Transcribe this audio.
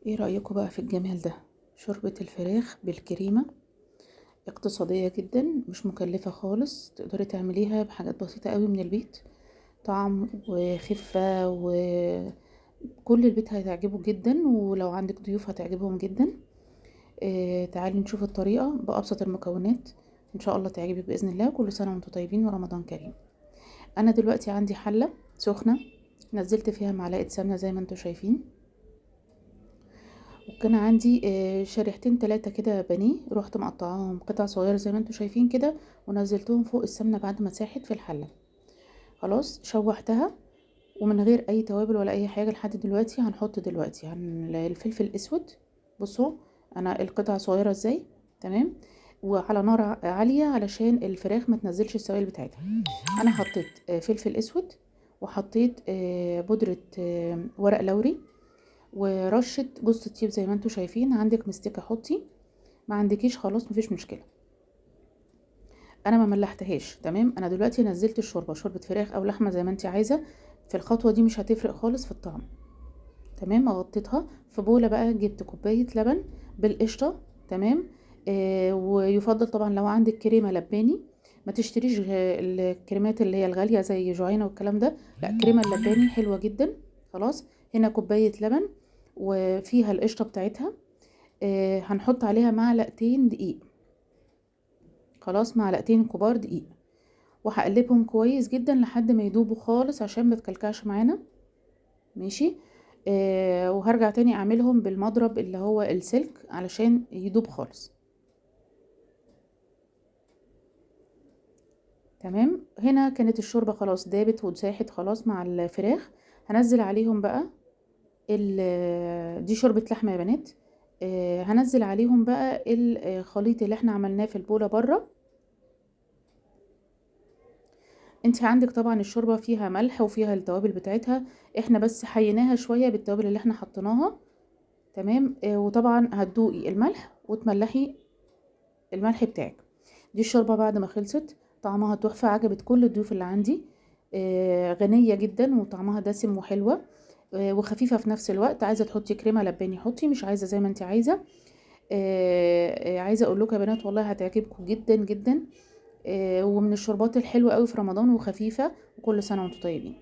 ايه رأيكم بقى في الجمال ده؟ شوربة الفراخ بالكريمة، اقتصادية جدا، مش مكلفة خالص، تقدري تعمليها بحاجات بسيطة قوي من البيت. طعم وخفة وكل البيت هتعجبه جدا، ولو عندك ضيوف هتعجبهم جدا. تعالي نشوف الطريقة بأبسط المكونات، ان شاء الله تعجبك بإذن الله. كل سنة وانتم طيبين ورمضان كريم. انا دلوقتي عندي حلة سخنة، نزلت فيها معلقة سمنة زي ما انتم شايفين، وكان عندي شريحتين تلاتة كده بانيه، رحت مقطعاهم قطع صغيرة زي ما انتوا شايفين كده، ونزلتهم فوق السمنة بعد ما ساحت في الحلة. خلاص شوحتها، ومن غير اي توابل ولا اي حاجة لحد دلوقتي. هنحط دلوقتي الفلفل الاسود. بصوا انا القطع صغيرة ازاي، تمام، وعلى نار عالية علشان الفراخ ما تنزلش السوائل بتاعتها. انا حطيت فلفل اسود، وحطيت بودرة ورق لوري، ورشة جوز الطيب زي ما انتوا شايفين. عندك مستكة حطي، ما عندكيش خلاص مفيش مشكلة. انا ما ملحتهاش، تمام. انا دلوقتي نزلت الشوربة، شوربة فراخ او لحمة زي ما انت عايزة، في الخطوة دي مش هتفرق خالص في الطعم. تمام، غطيتها في بولة بقى، جبت كوباية لبن بالقشطة، تمام. ويفضل طبعا لو عندك كريمة لباني، ما تشتريش الكريمات اللي هي الغالية زي جوعينة والكلام ده، لا، كريمة اللباني حلوة جدا. خلاص، هنا كوباية لبن وفيها القشطة بتاعتها. هنحط عليها معلقتين دقيق، خلاص، معلقتين كبار دقيق، وهقلبهم كويس جدا لحد ما يدوبوا خالص عشان ما تكلكعش معانا. ماشي. وهرجع تاني اعملهم بالمضرب اللي هو السلك علشان يدوب خالص. تمام، هنا كانت الشوربة خلاص دابت واتساحت خلاص مع الفراخ. هنزل عليهم بقى دي شوربة لحمة يا بنات. هنزل عليهم بقى الخليط اللي احنا عملناه في البولة بره. انت عندك طبعا الشوربة فيها ملح وفيها التوابل بتاعتها، احنا بس حيناها شوية بالتوابل اللي احنا حطيناها. تمام. وطبعا هتدوقي الملح وتملحي الملح بتاعك. دي الشوربة بعد ما خلصت، طعمها تحفة، عجبت كل الضيوف اللي عندي. غنية جدا وطعمها دسم وحلوة، وخفيفة في نفس الوقت. عايزة تحطي كريمة لباني حطي، مش عايزة زي ما انت عايزة. عايزة اقول لكم يا بنات والله هتعجبكم جدا جدا. ومن الشوربات الحلوة قوي في رمضان وخفيفة، وكل سنة وانتم طيبين.